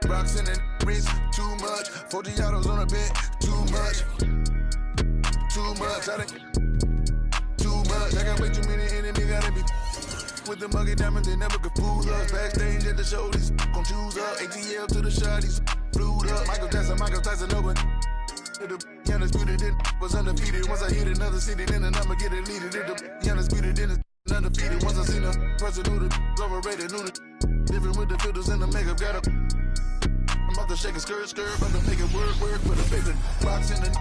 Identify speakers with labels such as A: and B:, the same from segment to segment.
A: Rocks in the wrist, too much. 40 autos on a bed, too much. Too much. Too much. I got way too many enemies, gotta be with the muggy diamonds, they never could fool us. Backstage at the show, these gon' choose up. ATL to the shot, these flued up. Michael Tyson, no one. The undisputed, then was undefeated. Once I hit another city, then the number get deleted. The undisputed, then it's undefeated. Once I seen a person who the overrated, knew the different with the filters and the makeup. Got a I'm about to shake a skirt, about to make it work for the paper box in the.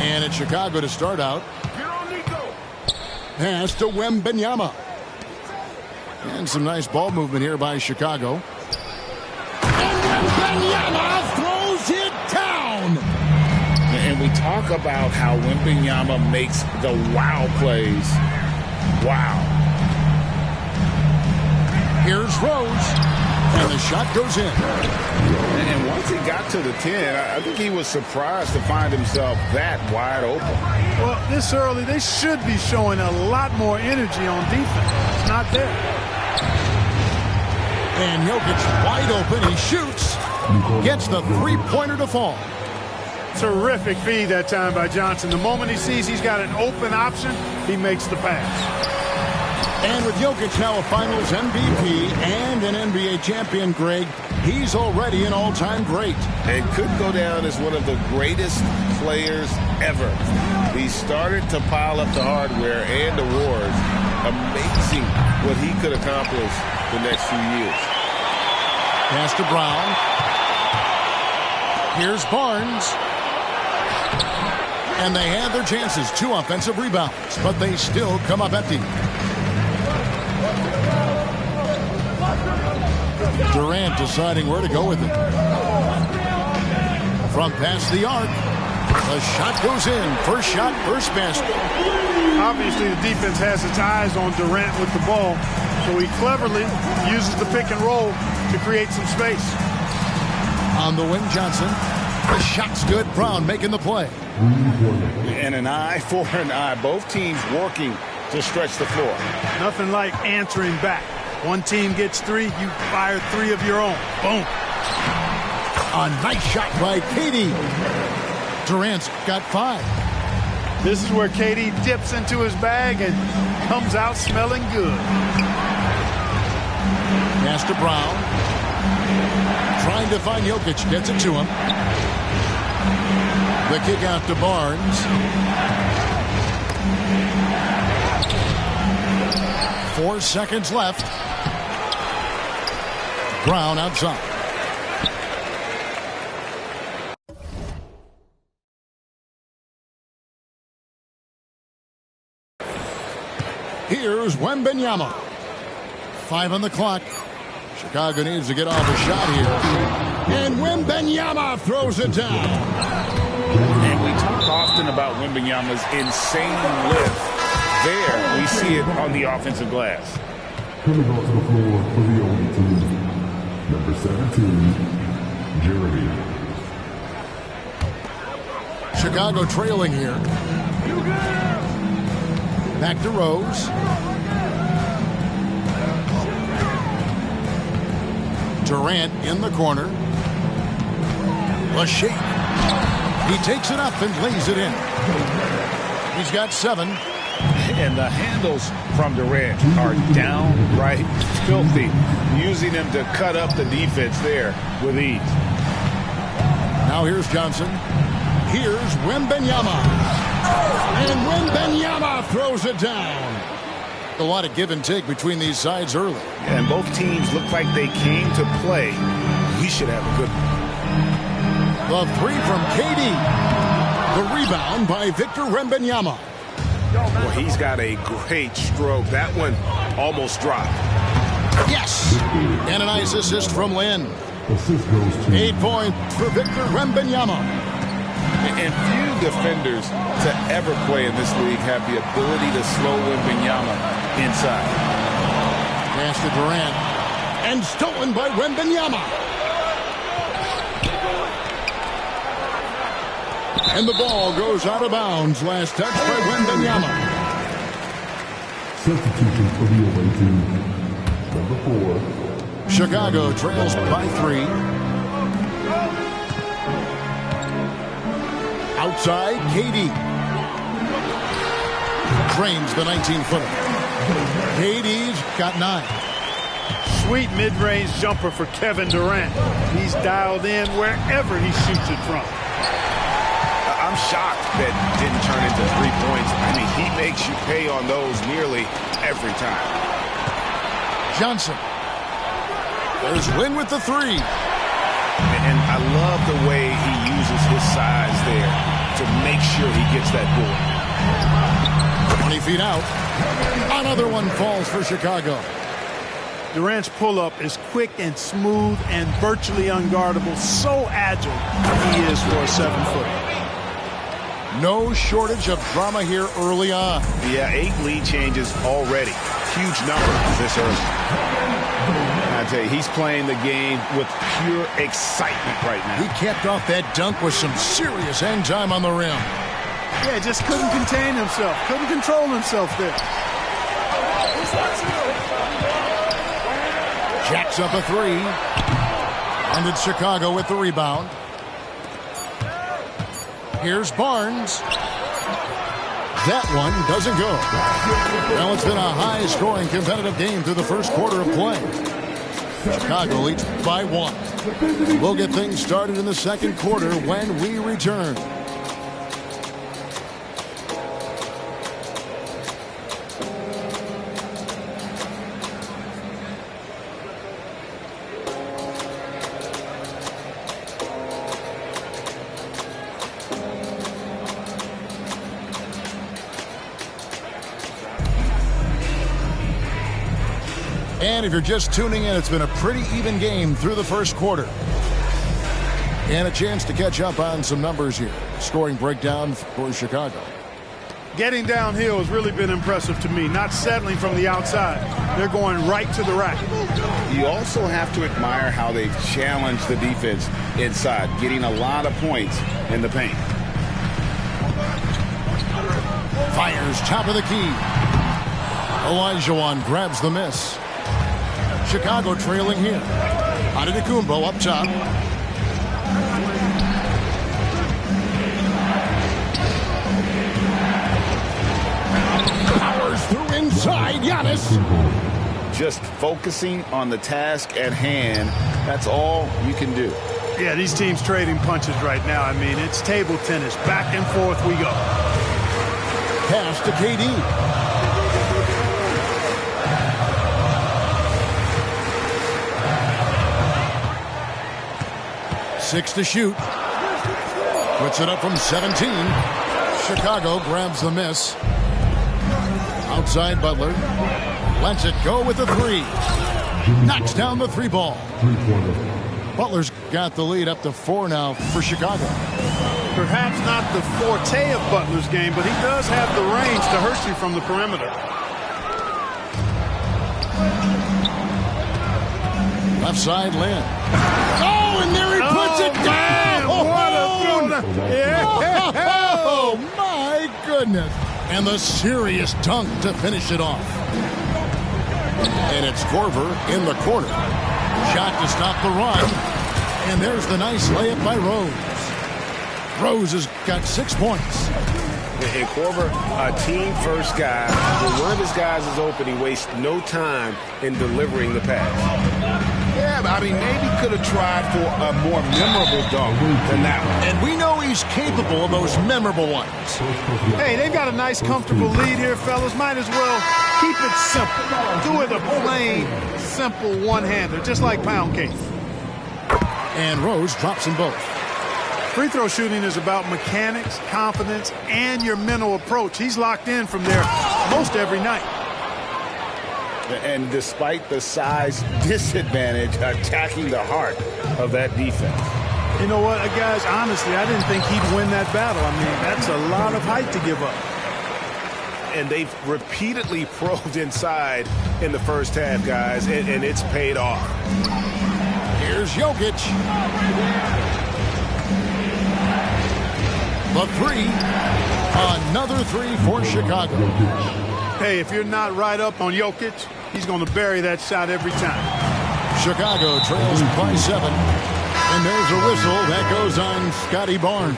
B: And it's Chicago to start out. Pass to Wembanyama. And some nice ball movement here by Chicago. And Wembanyama throws it down.
C: And we talk about how Wembanyama makes the wow plays. Wow.
B: Here's Rose. And the shot goes in.
C: And once he got to the 10, I think he was surprised to find himself that wide open.
D: Well, this early, they should be showing a lot more energy on defense. It's not there.
B: And Jokic wide open. He shoots. Gets the three-pointer to fall.
D: Terrific feed that time by Johnson. The moment he sees he's got an open option, he makes the pass.
B: And with Jokic now a Finals MVP and an NBA champion, Greg, he's already an all-time great.
C: And could go down as one of the greatest players ever. He started to pile up the hardware and awards. Amazing what he could accomplish the next few years.
B: Pass to Brown. Here's Barnes. And they had their chances. 2 offensive rebounds, but they still come up empty. Durant deciding where to go with it. From past the arc. The shot goes in. First shot, first basket.
D: Obviously, the defense has its eyes on Durant with the ball, so he cleverly uses the pick and roll to create some space.
B: On the wing, Johnson. The shot's good. Brown making the play.
C: And an eye for an eye. Both teams working to stretch the floor.
D: Nothing like answering back. One team gets 3, you fire 3 of your own. Boom.
B: A nice shot by KD. Durant's got 5.
D: This is where KD dips into his bag and comes out smelling good.
B: Pass to Brown. Trying to find Jokic. Gets it to him. The kick out to Barnes. 4 seconds left. Brown outside. Here's Wembanyama. 5 on the clock. Chicago needs to get off a shot here. And Wembanyama throws it down.
C: And we talk often about Wembanyama's insane lift. There, we see it on the offensive glass.
E: Coming onto the floor for the only team, number 17, Jeremy.
B: Chicago trailing here. Back to Rose. Durant in the corner. Lachey. He takes it up and lays it in. He's got 7.
C: And the handles from Durant are downright filthy, using them to cut up the defense there with ease.
B: Now here's Johnson. Here's Wembanyama. And Wembanyama throws it down. A lot of give and take between these sides early.
C: And both teams look like they came to play. We should have a good one.
B: The 3 from KD. The rebound by Victor Wembanyama.
C: Well, he's got a great stroke. That one almost dropped.
B: Yes! And a nice assist from Lynn.
E: Assist goes to
B: 8 points for Victor Wembanyama.
C: And few defenders to ever play in this league have the ability to slow Wembanyama inside.
B: Pass to Durant. And stolen by Wembanyama. And the ball goes out of bounds. Last touch by Wembanyama.
E: Substitution for the away team. Number 4.
B: Chicago trails by 3. Outside, KD. Drains the 19-footer. KD's got 9.
D: Sweet mid-range jumper for Kevin Durant. He's dialed in wherever he shoots it from.
C: I'm shocked that didn't turn into 3 points. I mean, he makes you pay on those nearly every time.
B: Johnson. There's Wynn with the 3.
C: And I love the way he uses his size there to make sure he gets that board.
B: 20 feet out. Another one falls for Chicago.
D: Durant's pull-up is quick and smooth and virtually unguardable. So agile he is for a 7-footer.
B: No shortage of drama here early on.
C: Yeah, 8 lead changes already. Huge number this early. I tell you, he's playing the game with pure excitement right now.
B: He capped off that dunk with some serious end time on the rim.
D: Yeah, just couldn't contain himself. Couldn't control himself there.
B: Jacks up a 3. And it's Chicago with the rebound. Here's Barnes. That one doesn't go. Well, it's been a high-scoring competitive game through the first quarter of play. Chicago leads by 1. We'll get things started in the second quarter when we return. And if you're just tuning in, it's been a pretty even game through the first quarter. And a chance to catch up on some numbers here. Scoring breakdown for Chicago.
D: Getting downhill has really been impressive to me. Not settling from the outside. They're going right to the rack.
C: You also have to admire how they've challenged the defense inside, getting a lot of points in the paint.
B: Fires top of the key. Olajuwon grabs the miss. Chicago trailing here. Antetokounmpo up top. Powers through inside. Giannis.
C: Just focusing on the task at hand. That's all you can do.
D: Yeah, these teams trading punches right now. I mean, it's table tennis. Back and forth we go.
B: Pass to KD. 6 to shoot. Puts it up from 17. Chicago grabs the miss. Outside Butler. Lets it go with the 3. Knocks down the 3 ball. Butler's got the lead up to 4 now for Chicago.
D: Perhaps not the forte of Butler's game, but he does have the range to hurt you from the perimeter.
B: Left side, Lynn. Oh, and there he puts it down! Oh, my goodness. And the serious dunk to finish it off. And it's Korver in the corner. Shot to stop the run. And there's the nice layup by Rose. Rose has got 6 points.
C: And Korver, a team-first guy. When one of his guys is open, he wastes no time in delivering the pass. Yeah, but I mean, maybe could have tried for a more memorable dunk than that one.
B: And we know he's capable of those memorable ones.
D: Hey, they've got a nice, comfortable lead here, fellas. Might as well keep it simple. Do it a plain, simple one-hander, just like pound cake.
B: And Rose drops them both.
D: Free throw shooting is about mechanics, confidence, and your mental approach. He's locked in from there most every night.
C: And despite the size disadvantage, attacking the heart of that defense.
D: You know what, guys, honestly, I didn't think he'd win that battle. I mean, that's a lot of height to give up.
C: And they've repeatedly probed inside in the first half, guys, and it's paid off.
B: Here's Jokic. A three. Another three for Chicago.
D: Hey, if you're not right up on Jokic, he's going to bury that shot every time.
B: Chicago trails by 7. And there's a whistle that goes on Scotty Barnes.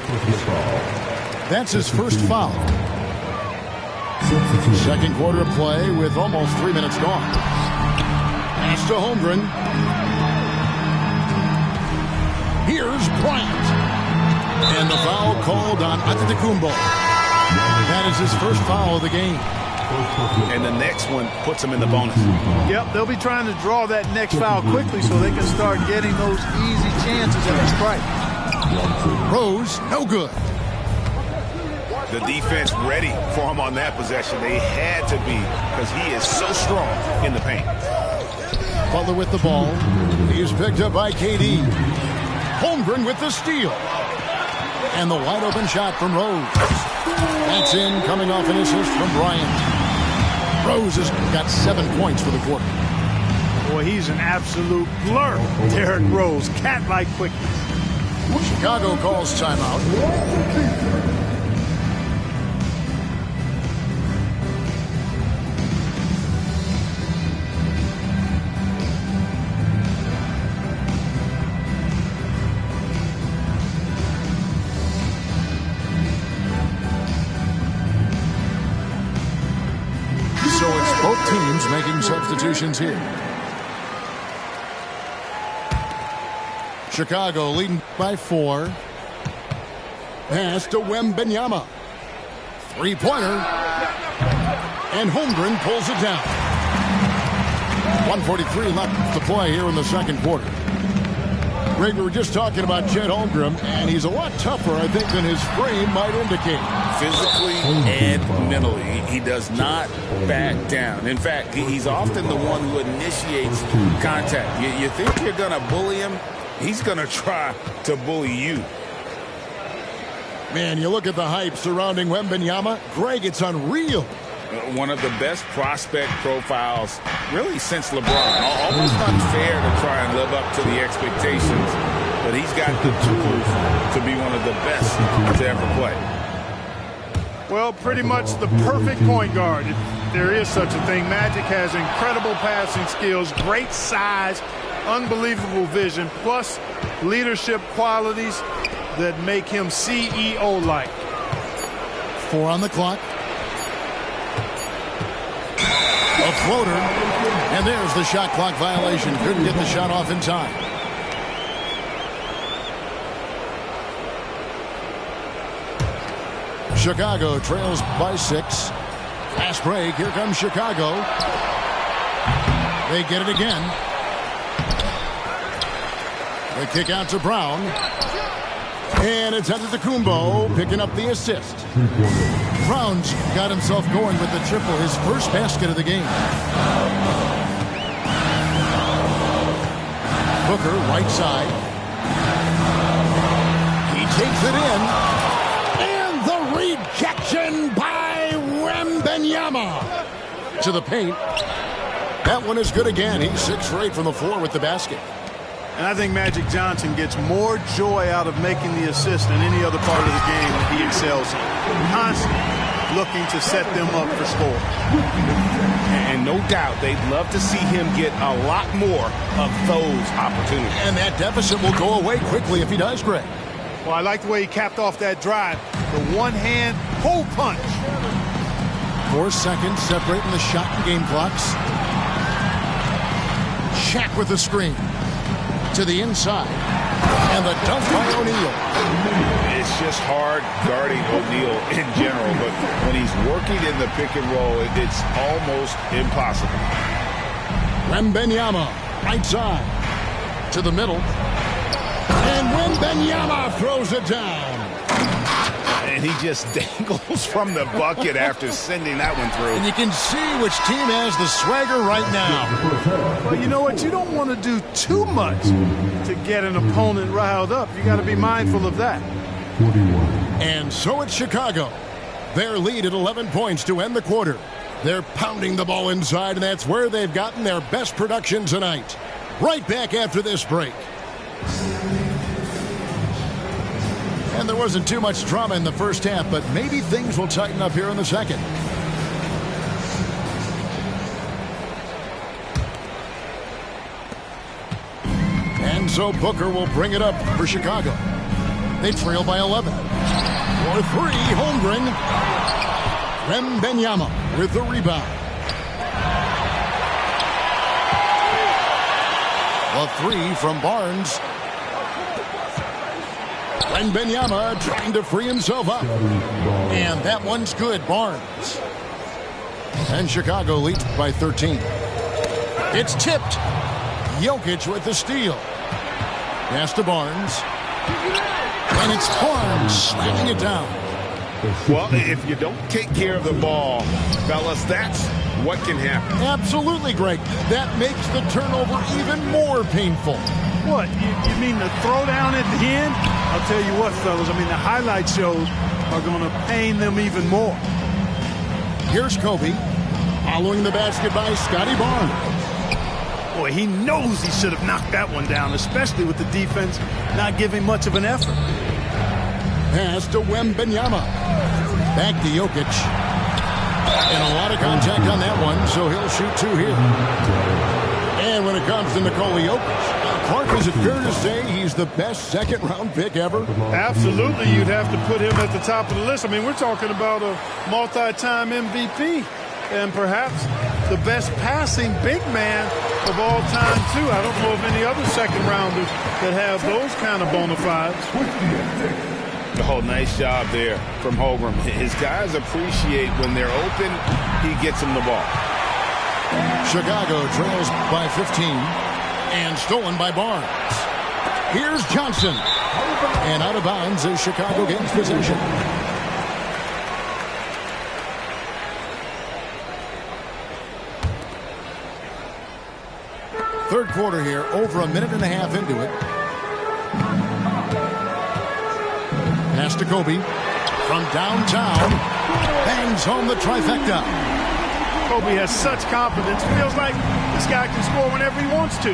B: That's his first foul. Second quarter of play with almost 3 minutes gone. Pass to Holmgren. Here's Bryant. And the foul called on Antetokounmpo. That is his first foul of the game.
F: And the next one puts him in the bonus.
D: Yep, they'll be trying to draw that next foul quickly so they can start getting those easy chances at the strike.
B: Rose, no good.
F: The defense ready for him on that possession. They had to be because he is so strong in the paint.
B: Butler with the ball. He is picked up by KD. Holmgren with the steal. And the wide open shot from Rose. That's in, coming off an assist from Bryant. Rose has got 7 points for the quarter.
D: Boy, he's an absolute blur. Derrick Rose, cat-like quickness.
B: Chicago calls timeout. So it's both teams making substitutions here. Chicago leading by 4. Pass to Wembanyama. Three-pointer. And Holmgren pulls it down. 1:43 left to play here in the second quarter. Greg, we were just talking about Chet Holmgren, and he's a lot tougher, I think, than his frame might indicate.
F: Physically and mentally, he does not back down. In fact, he's often the one who initiates contact. You think you're going to bully him? He's going to try to bully you.
B: Man, you look at the hype surrounding Wembanyama. Greg, it's unreal.
F: One of the best prospect profiles really since LeBron. Almost unfair to try and live up to the expectations, but he's got the tools to be one of the best to ever play.
D: Well, pretty much the perfect point guard, if there is such a thing. Magic has incredible passing skills, great size, unbelievable vision, plus leadership qualities that make him CEO-like.
B: 4 on the clock. A floater. And there's the shot clock violation. Couldn't get the shot off in time. Chicago trails by 6. Fast break. Here comes Chicago. They get it again. They kick out to Brown. And it's Antetokounmpo picking up the assist. Brown's got himself going with the triple, his first basket of the game. Booker, right side. He takes it in. And the rejection by Wembanyama. To the paint. That one is good again. He's 6 for 8 from the floor with the basket.
D: And I think Magic Johnson gets more joy out of making the assist than any other part of the game that he excels in. Constantly looking to set them up for score.
F: And no doubt they'd love to see him get a lot more of those opportunities.
B: And that deficit will go away quickly if he does, Greg.
D: Well, I like the way he capped off that drive. The one-hand pull punch.
B: 4 seconds separating the shot and game clocks. Shaq with the screen. To the inside. And the dunk by O'Neal.
F: It's just hard guarding O'Neal in general, but when he's working in the pick and roll, it's almost impossible.
B: Wembanyama, right side. To the middle. And Wembanyama throws it down.
F: And he just dangles from the bucket after sending that one through.
B: And you can see which team has the swagger right now.
D: Well, you know what? You don't want to do too much to get an opponent riled up. You got to be mindful of that.
E: 41.
B: And so it's Chicago. Their lead at 11 points to end the quarter. They're pounding the ball inside, and that's where they've gotten their best production tonight. Right back after this break. And And there wasn't too much drama in the first half, but maybe things will tighten up here in the second. And so Booker will bring it up for Chicago. They trail by 11. For three, Holmgren. Wembanyama with the rebound. A three from Barnes. Wembanyama trying to free himself up. And that one's good, Barnes. And Chicago leads by 13. It's tipped. Jokic with the steal. Pass to Barnes. And it's Barnes slamming it down.
C: Well, if you don't take care of the ball, fellas, that's what can happen.
B: Absolutely, Greg. That makes the turnover even more painful.
D: What? You mean the throwdown at the end? I'll tell you what, fellas. I mean, the highlight shows are going to pain them even more.
B: Here's Kobe. Following the basket by Scotty Barnes.
D: Boy, he knows he should have knocked that one down, especially with the defense not giving much of an effort.
B: Pass to Wembanyama. Back to Jokic. And a lot of contact on that one, so he'll shoot two here. And when it comes to Nikola Jokic, Clark, is it fair to say he's the best second-round pick ever?
D: Absolutely. You'd have to put him at the top of the list. I mean, we're talking about a multi-time MVP and perhaps the best passing big man of all time, too. I don't know of any other second-rounders that have those kind of bona fides.
C: Oh, nice job there from Holmgren. His guys appreciate when they're open, he gets them the ball.
B: Chicago trails by 15 and stolen by Barnes. Here's Johnson. And out of bounds as Chicago gains possession. Third quarter here, over a minute and a half into it. Pass to Kobe from downtown. Bangs home the trifecta.
D: Kobe has such confidence. Feels like this guy can score whenever he wants to.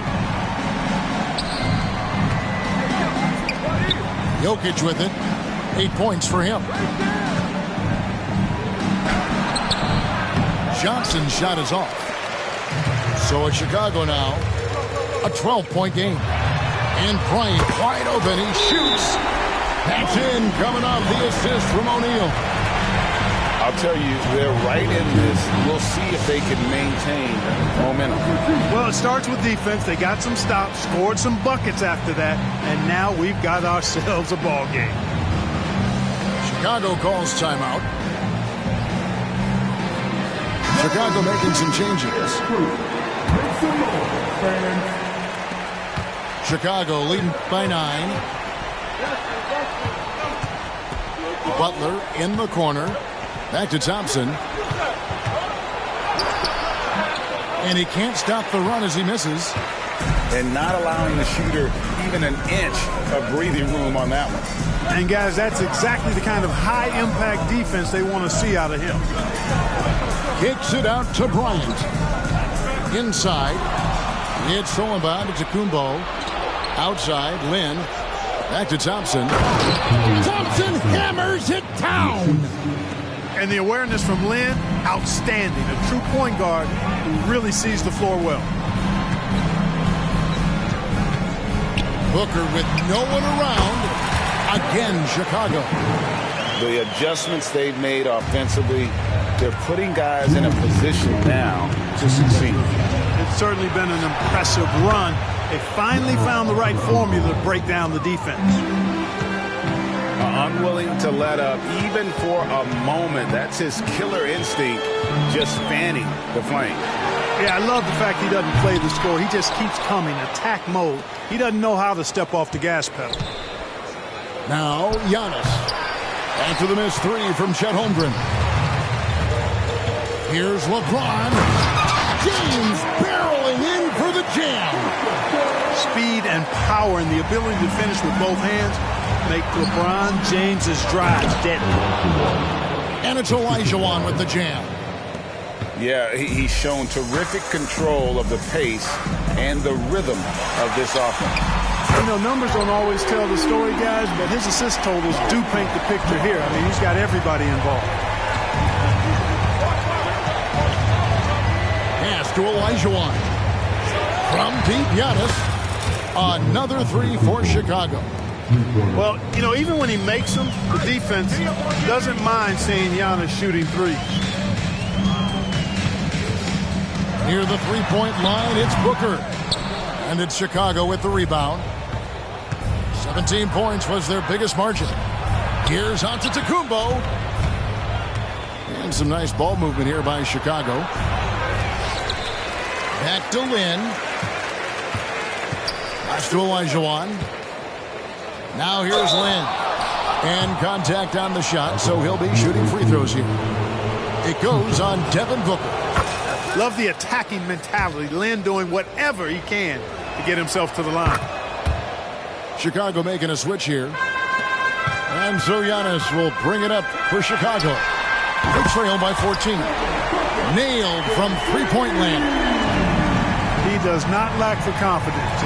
B: Jokic with it. 8 points for him. Johnson's shot is off. So it's Chicago now. A 12-point game. And Bryant wide open. He shoots. That's in, coming off the assist from O'Neal.
F: I'll tell you, they're right in this. We'll see if they can maintain momentum.
D: Well, it starts with defense. They got some stops, scored some buckets after that, and now we've got ourselves a ball game.
B: Chicago calls timeout. Chicago making some changes. Chicago leading by 9. Butler in the corner. Back to Thompson. And he can't stop the run as he misses.
F: And not allowing the shooter even an inch of breathing room on that one.
D: And, guys, that's exactly the kind of high-impact defense they want to see out of him.
B: Kicks it out to Bryant. Inside. It's stolen by Kumbo. Outside, Lynn. Back to Thompson. Thompson hammers it down.
D: And the awareness from Lynn, outstanding. A true point guard who really sees the floor well.
B: Booker with no one around. Again, Chicago.
F: The adjustments they've made offensively, they're putting guys in a position now to succeed.
D: It's certainly been an impressive run. They finally found the right formula to break down the defense.
F: Unwilling to let up even for a moment. That's his killer instinct, just fanning the flame.
D: Yeah, I love the fact he doesn't play the score. He just keeps coming, attack mode. He doesn't know how to step off the gas pedal.
B: Now, Giannis. After the missed three from Chet Holmgren. Here's LeBron. James barreling in for the jam.
D: Speed and power and the ability to finish with both hands make LeBron James's drives deadly.
B: And it's Olajuwon with the jam.
F: Yeah, he's shown terrific control of the pace and the rhythm of this offense.
D: You know, numbers don't always tell the story, guys, but his assist totals do paint the picture here. I mean, he's got everybody involved.
B: Pass to Olajuwon. From deep, Giannis. Another three for Chicago.
D: Well, you know, even when he makes them, the defense doesn't mind seeing Giannis shooting threes.
B: Near the three-point line, it's Booker. And it's Chicago with the rebound. 17 points was their biggest margin. Here's Antetokounmpo. And some nice ball movement here by Chicago. Back to Lin. Pass to Olajuwon. Now here's Lin. And contact on the shot, so he'll be shooting free throws here. It goes on Devin Booker.
D: Love the attacking mentality. Lin doing whatever he can to get himself to the line.
B: Chicago making a switch here. And so Giannis will bring it up for Chicago. They trail by 14. Nailed from three-point land.
D: He does not lack for confidence.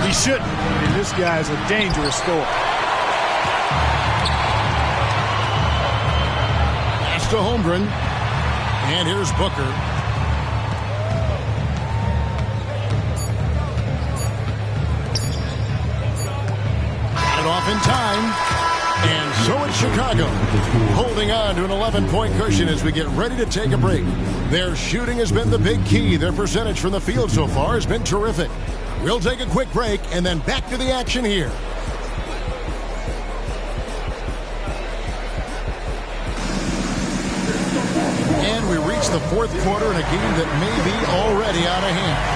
D: He shouldn't. I mean, this guy is a dangerous scorer.
B: Pass to Holmgren. And here's Booker. Off in time, and so it's Chicago holding on to an 11-point cushion as we get ready to take a break. Their shooting has been the big key. Their percentage from the field so far has been terrific. We'll take a quick break and then back to the action here. And we reach the fourth quarter in a game that may be already out of hand.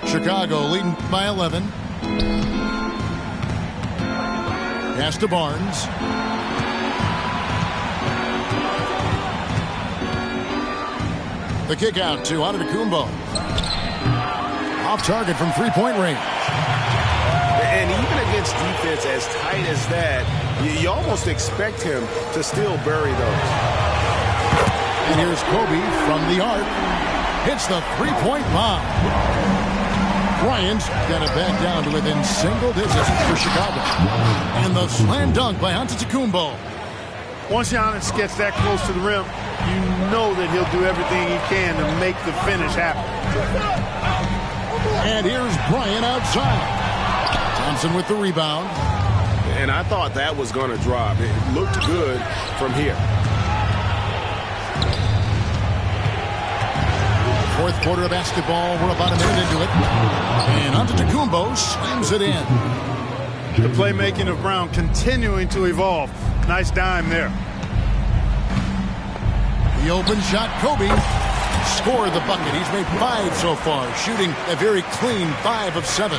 B: Chicago leading by 11. Pass to Barnes. The kick out to Antetokounmpo. Off target from three-point range.
C: And even against defense as tight as that, you almost expect him to still bury those.
B: And here's Kobe from the arc. Hits the three-point bomb. Bryant's got it back down to within single digits for Chicago. And the slam dunk by Antetokounmpo.
D: Once Giannis gets that close to the rim, you know that he'll do everything he can to make the finish happen.
B: And here's Bryant outside. Thompson with the rebound.
C: And I thought that was going to drop. It looked good from here.
B: Fourth quarter of basketball. We're about a minute into it. And Antetokounmpo slams it in.
D: The playmaking of Brown continuing to evolve. Nice dime there.
B: The open shot, Kobe scored the bucket. He's made 5 so far, shooting a very clean 5 of 7.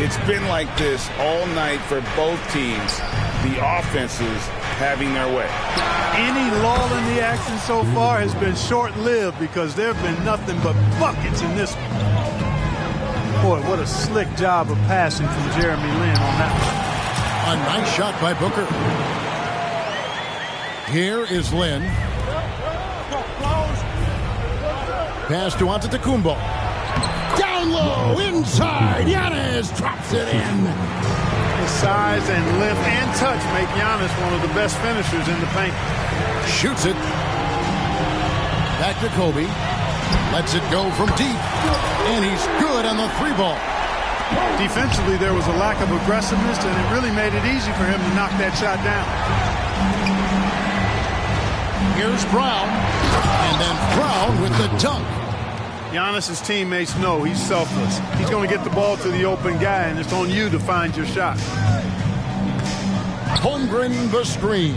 F: It's been like this all night for both teams. The offenses having their way.
D: Any lull in the action so far has been short-lived because there have been nothing but buckets in this one. Boy, what a slick job of passing from Jeremy Lin on that one.
B: A nice shot by Booker. Here is Lin. Pass to Antetokounmpo. Down low, inside. Giannis drops it in.
D: His size and length and touch make Giannis one of the best finishers in the paint.
B: Shoots it. Back to Kobe. Lets it go from deep. And he's good on the three ball.
D: Defensively, there was a lack of aggressiveness, and it really made it easy for him to knock that shot down.
B: Here's Brown. And then Brown with the dunk.
D: Giannis' teammates know he's selfless. He's going to get the ball to the open guy, and it's on you to find your shot.
B: Holmgren the screen.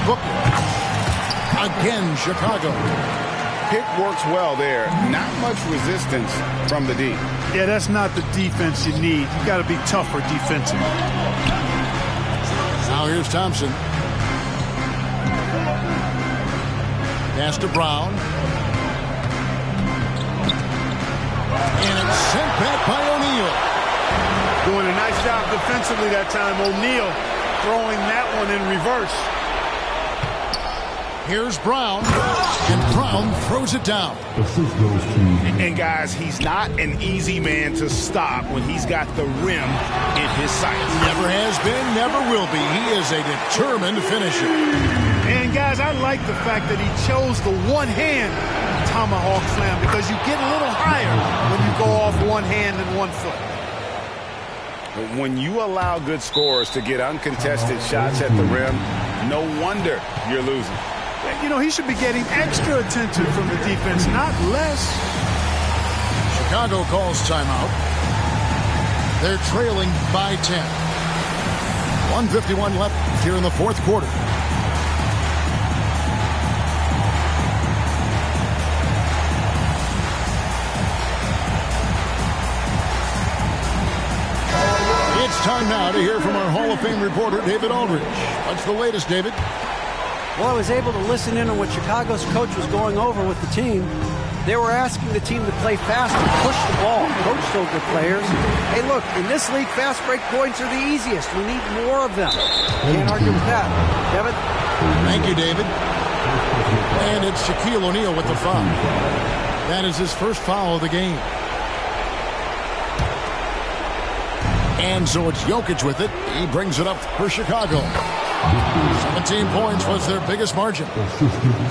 B: Booker. Again, Chicago.
C: Pick works well there. Not much resistance from the D.
D: Yeah, that's not the defense you need. You got to be tougher defensively.
B: Now here's Thompson. Pass to Brown. And it's sent back by O'Neal.
D: Doing a nice job defensively that time. O'Neal throwing that one in reverse.
B: Here's Brown, and Brown throws it down.
E: Assist goes to
F: And guys, he's not an easy man to stop when he's got the rim in his sights.
B: Never has been, never will be. He is a determined finisher.
D: And guys, I like the fact that he chose the one-hand tomahawk slam because you get a little higher when you go off one hand and 1 foot.
F: When you allow good scorers to get uncontested shots at the rim, no wonder you're losing.
D: You know, he should be getting extra attention from the defense, not less.
B: Chicago calls timeout. They're trailing by 10. 1:51 left here in the fourth quarter. It's time now to hear from our Hall of Fame reporter, David Aldridge. What's the latest, David?
G: Well, I was able to listen in on what Chicago's coach was going over with the team. They were asking the team to play fast and push the ball. Coach told their players, hey, look, in this league, fast break points are the easiest. We need more of them. Can't argue with that. Kevin?
B: Thank you, David. And it's Shaquille O'Neal with the foul. That is his first foul of the game. And so it's Jokic with it. He brings it up for Chicago. 17 points was their biggest margin.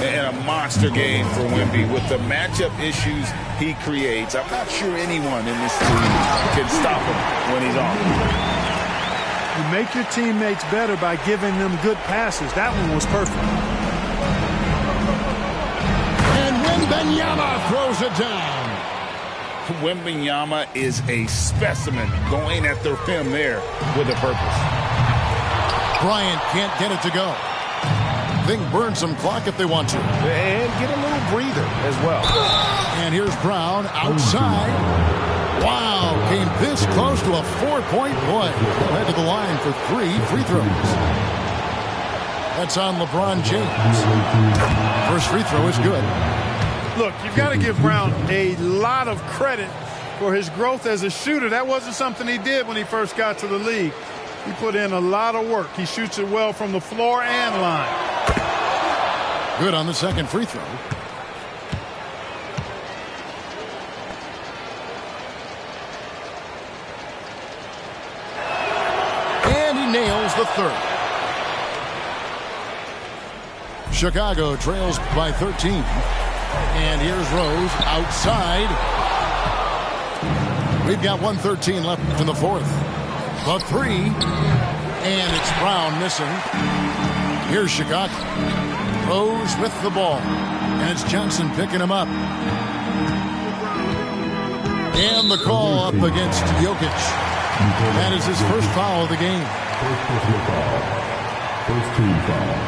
F: And a monster game for Wemby with the matchup issues he creates. I'm not sure anyone in this league can stop him when he's on.
D: You make your teammates better by giving them good passes. That one was perfect.
B: And Wembanyama throws it down.
F: Wembanyama is a specimen going at the rim there with a purpose.
B: Bryant can't get it to go. They can burn some clock if they want to.
F: And get a little breather as well.
B: And here's Brown outside. Wow, came this close to a 4-point play. He'll head to the line for 3 free throws. That's on LeBron James. First free throw is good.
D: Look, you've got to give Brown a lot of credit for his growth as a shooter. That wasn't something he did when he first got to the league. He put in a lot of work. He shoots it well from the floor and line.
B: Good on the second free throw. And he nails the third. Chicago trails by 13. And here's Rose outside. We've got 1:13 left in the fourth. The three. And it's Brown missing. Here's Chicago. Rose with the ball. And it's Johnson picking him up. And the call up against Jokic. That is his first foul of the game.
E: First team foul.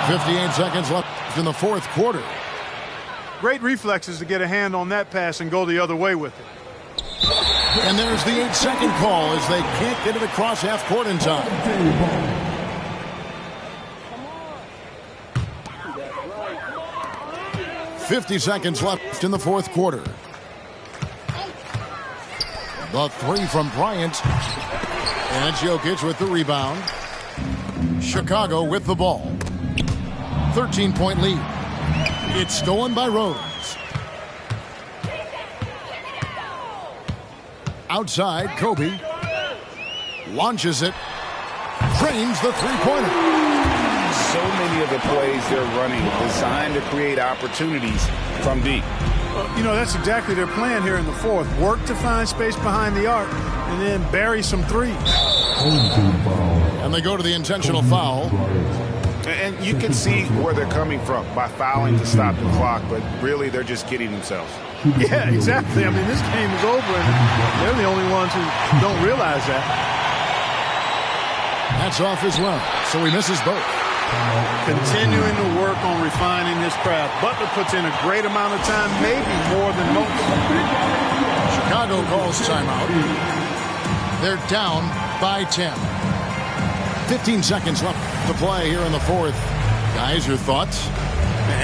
B: 58 seconds left in the fourth quarter.
D: Great reflexes to get a hand on that pass and go the other way with it.
B: And there's the 8-second call as they can't get it across half court in time. "50 seconds left in the fourth quarter. The three from Bryant. And it's Jokic with the rebound. Chicago with the ball. 13-point lead. It's stolen by Rose. Outside, Kobe launches it, frames the three-pointer.
F: So many of the plays they're running designed to create opportunities from deep.
D: You know, that's exactly their plan here in the fourth. Work to find space behind the arc and then bury some threes.
B: And they go to the intentional foul.
F: And you can see where they're coming from by fouling to stop the clock, but really they're just kidding themselves.
D: Yeah, exactly. I mean, this game is over, and they're the only ones who don't realize that.
B: That's off as well, so he misses both.
D: Continuing to work on refining his craft. Butler puts in a great amount of time, maybe more than most.
B: Chicago calls timeout. They're down by 10. 15 seconds left to play here in the fourth. Guys, your thoughts?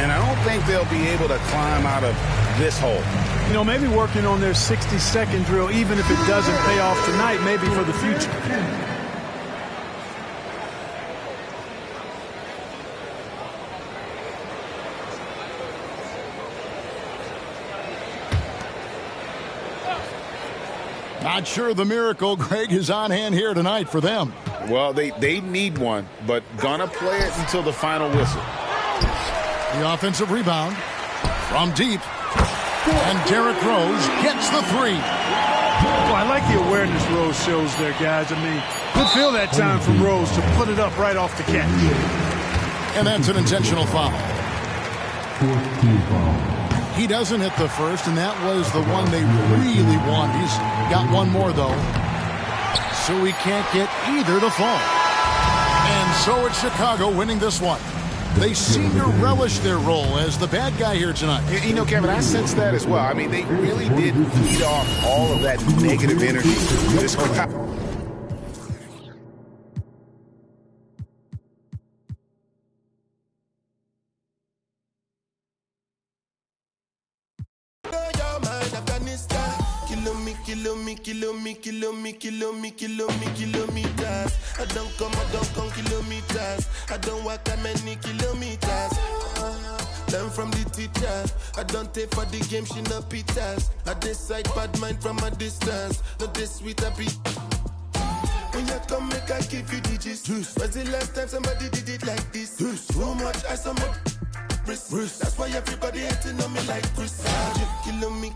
F: And I don't think they'll be able to climb out of this hole.
D: You know, maybe working on their 60-second drill, even if it doesn't pay off tonight, maybe for the future.
B: Not sure the miracle, Greg, is on hand here tonight for them.
F: Well, they need one, but gonna play it until the final whistle.
B: The offensive rebound from deep. And Derrick Rose gets the three.
D: Well, I like the awareness Rose shows there, guys. I mean, good feel that time from Rose to put it up right off the catch.
B: And that's an intentional foul.
E: Fourth team foul.
B: He doesn't hit the first, and that was the one they really want. He's got one more, though. So he can't get either to fall. And so it's Chicago winning this one. They seem to relish their role as the bad guy here tonight.
F: You know, Kevin, I sense that as well. I mean, they really did feed off all of that negative energy. This crowd.
A: Kilometers. I don't come kilometers. I don't walk that many kilometers. Learn from the teacher. I don't take for the game, she no pitas. I decide bad mind from a distance. Not this sweet a beat. When you come, make I give you digits. When's the last time somebody did it like this? Too much ice on my wrist. That's why everybody hating on me like Chris. Kilometers.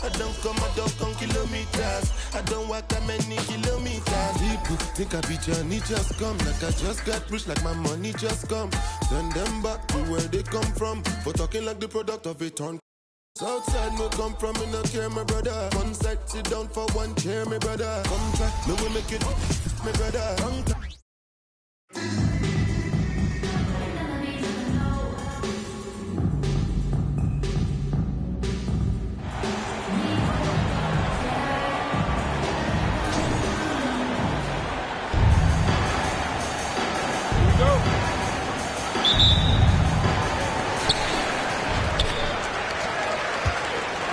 A: I don't come kilometers. I don't walk that many kilometers. People think I be Johnny just come. Like I just got rich, like my money just come. Send them back to where they come from. For talking like the product of a turn. Southside no come from, me no care, my brother. One side, sit down for one chair, my brother. Come try, me will make it, my brother. Come try.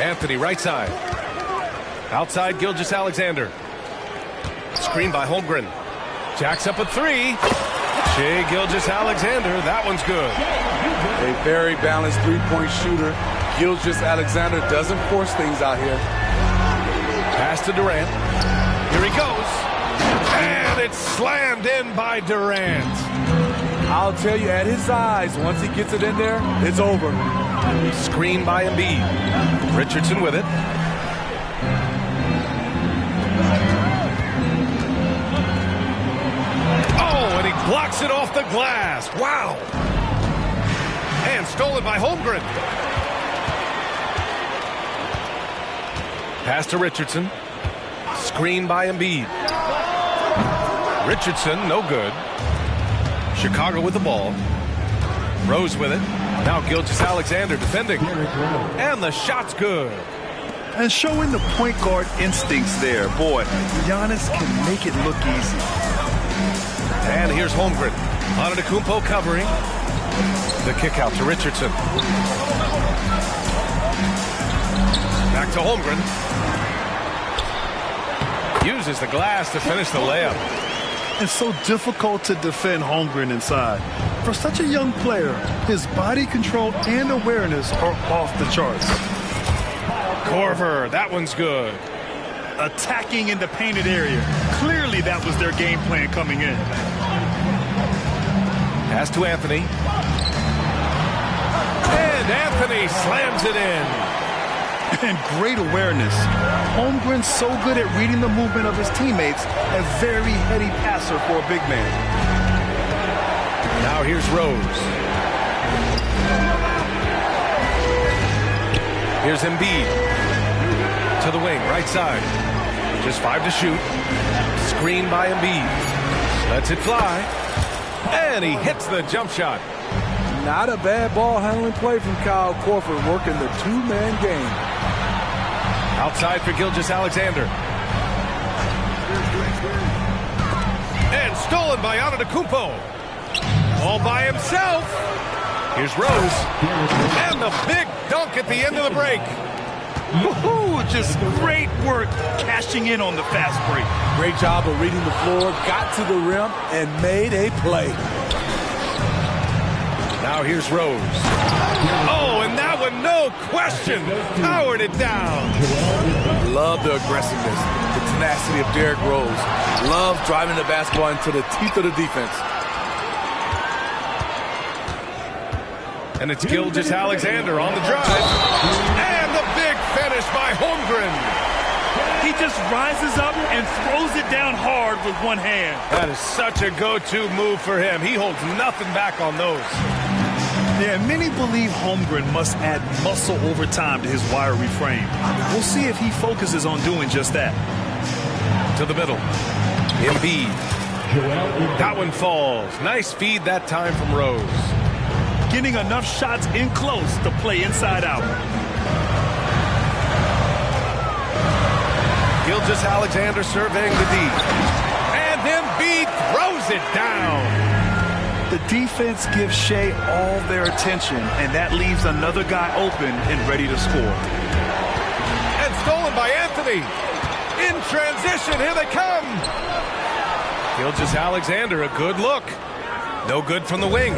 H: Anthony, right side. Outside, Gilgeous-Alexander. Screen by Holmgren. Jacks up a three. Shai Gilgeous-Alexander, that one's good.
I: A very balanced three-point shooter. Gilgeous-Alexander doesn't force things out here.
H: Pass to Durant. Here he goes. And it's slammed in by Durant.
I: I'll tell you, at his size, once he gets it in there, it's over.
H: Screen by Embiid. Richardson with it. Oh, and he blocks it off the glass. Wow. And stolen by Holmgren. Pass to Richardson. Screen by Embiid. Richardson, no good. Chicago with the ball. Rose with it. Now Gilgeous-Alexander defending. And the shot's good.
D: And showing the point guard instincts there. Boy, Giannis can make it look easy.
H: And here's Holmgren. Antetokounmpo covering. The kick out to Richardson. Back to Holmgren. Uses the glass to finish the layup.
D: It's so difficult to defend Holmgren inside. For such a young player, his body control and awareness are off the charts.
H: Korver, that one's good.
D: Attacking in the painted area. Clearly that was their game plan coming in.
H: Pass to Anthony. And Anthony slams it in.
D: And great awareness. Holmgren's so good at reading the movement of his teammates. A very heady passer for a big man.
H: Now here's Rose. Here's Embiid. To the wing, right side. Just 5 to shoot. Screen by Embiid. Lets it fly. And he hits the jump shot.
I: Not a bad ball handling play from Kyle Korver, working the two-man game.
H: Outside for Gilgeous-Alexander. And stolen by Antetokounmpo. All by himself. Here's Rose. And the big dunk at the end of the break.
J: Woohoo! Just great work cashing in on the fast break.
I: Great job of reading the floor, got to the rim, and made a play.
H: Now here's Rose. Oh, and that one, no question, powered it down.
I: Love the aggressiveness, the tenacity of Derrick Rose. Love driving the basketball into the teeth of the defense.
H: And it's Gilgeous-Alexander on the drive. And the big finish by Holmgren.
J: He just rises up and throws it down hard with one hand.
H: That is such a go-to move for him. He holds nothing back on those.
J: Yeah, many believe Holmgren must add muscle over time to his wiry frame. We'll see if he focuses on doing just that.
H: To the middle. Embiid. That one falls. Nice feed that time from Rose.
J: Getting enough shots in close to play inside out.
H: Gilgeous-Alexander surveying the D. And Embiid throws it down.
J: The defense gives Shea all their attention, and that leaves another guy open and ready to score.
H: And stolen by Anthony. In transition, here they come. Gilgeous-Alexander, a good look. No good from the wing.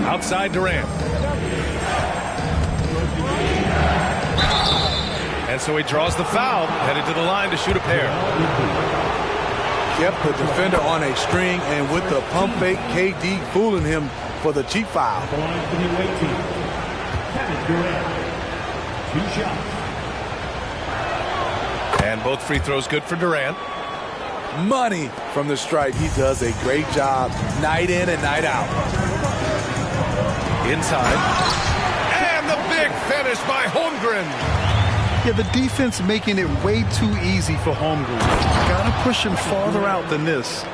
H: Outside Durant. And so he draws the foul, headed to the line to shoot a pair.
I: Kept the defender on a string, and with the pump fake, KD fooling him for the cheap foul.
H: And both free throws good for Durant.
I: Money from the stripe. He does a great job night in and night out.
H: Inside. And the big finish by Holmgren.
J: Yeah, the defense making it way too easy for Holmgren. Gotta push him farther out than this.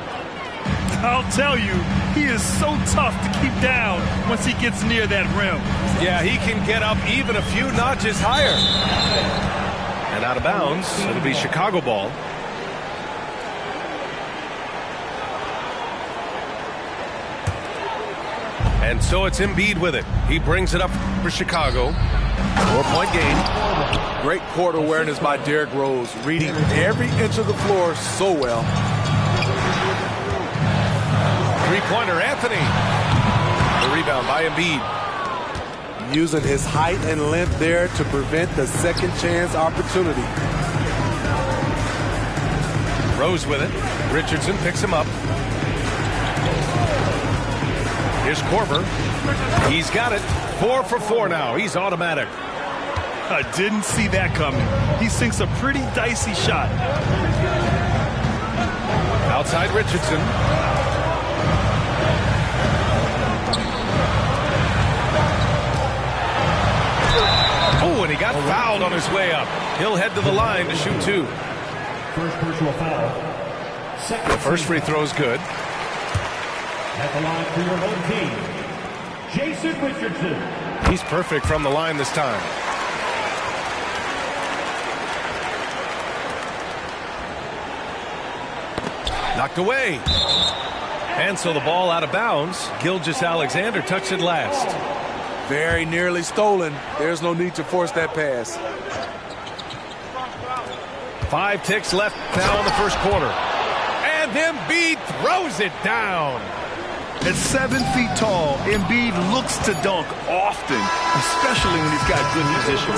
J: I'll tell you, he is so tough to keep down once he gets near that rim.
H: Yeah, he can get up even a few notches higher. And out of bounds, it'll be Chicago ball. And so it's Embiid with it. He brings it up for Chicago. 4-point game.
I: Great court awareness by Derrick Rose, reading every inch of the floor so well.
H: Three-pointer, Anthony. The rebound by Embiid.
I: Using his height and length there to prevent the second chance opportunity.
H: Rose with it. Richardson picks him up. Here's Korver. He's got it. 4 for 4 now. He's automatic.
J: I didn't see that coming. He sinks a pretty dicey shot.
H: Outside Richardson. Oh, and he got fouled on his way up. He'll head to the line to shoot 2.
K: First personal foul.
H: The first free throw is good.
K: At the line for your home team, Jason Richardson.
H: He's perfect from the line this time. Knocked away. And so the ball out of bounds. Gilgeous-Alexander touched it last.
I: Very nearly stolen. There's no need to force that pass.
H: 5 ticks left now in the first quarter. And Embiid throws it down.
J: At 7 feet tall, Embiid looks to dunk often, especially when he's got good position.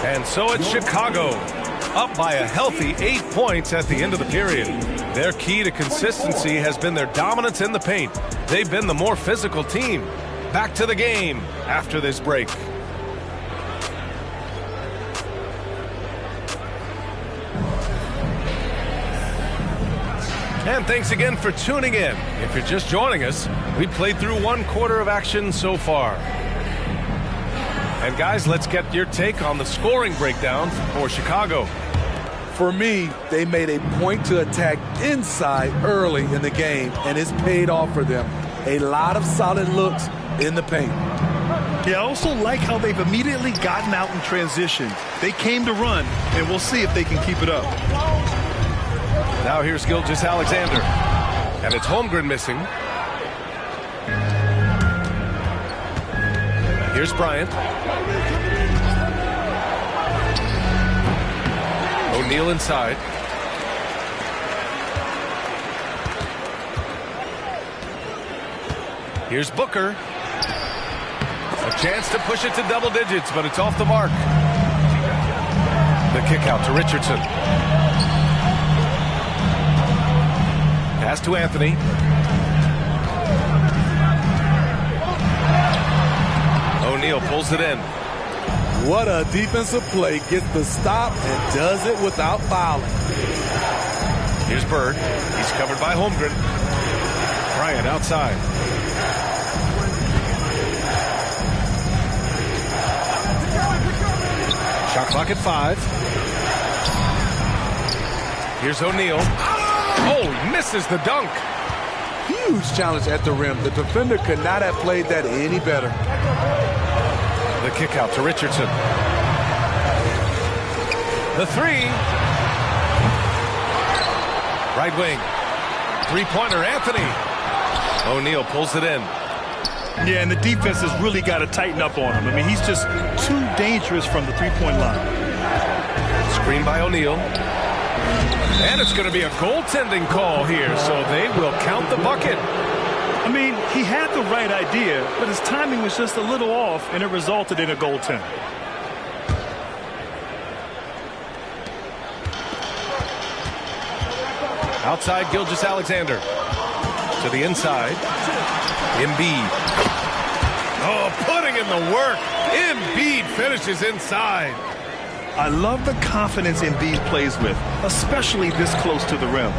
H: And so it's Chicago, up by a healthy 8 points at the end of the period. Their key to consistency has been their dominance in the paint. They've been the more physical team. Back to the game after this break. And thanks again for tuning in. If you're just joining us, we played through 1 quarter of action so far. And guys, let's get your take on the scoring breakdown for Chicago.
I: For me, they made a point to attack inside early in the game, and it's paid off for them. A lot of solid looks in the paint.
J: Yeah, I also like how they've immediately gotten out in transition. They came to run, and we'll see if they can keep it up.
H: Now here's Gilgeous-Alexander. And it's Holmgren missing. Here's Bryant. O'Neal inside. Here's Booker. A chance to push it to double digits, but it's off the mark. The kick out to Richardson. Pass to Anthony. O'Neal pulls it in.
I: What a defensive play. Gets the stop and does it without fouling.
H: Here's Bird. He's covered by Holmgren. Bryant outside. Shot clock at 5. Here's O'Neal. Oh, misses the dunk.
I: Huge challenge at the rim. The defender could not have played that any better.
H: The kick out to Richardson. The 3. Right wing. Three-pointer, Anthony. O'Neal pulls it in.
J: Yeah, and the defense has really got to tighten up on him. I mean, he's just too dangerous from the three-point line.
H: Screen by O'Neal. And it's going to be a goaltending call here, so they will count the bucket.
J: I mean, he had the right idea, but his timing was just a little off, and it resulted in a goaltend.
H: Outside, Gilgeous-Alexander. To the inside. Embiid. Oh, putting in the work. Embiid finishes inside.
J: I love the confidence Embiid plays with, especially this close to the rim.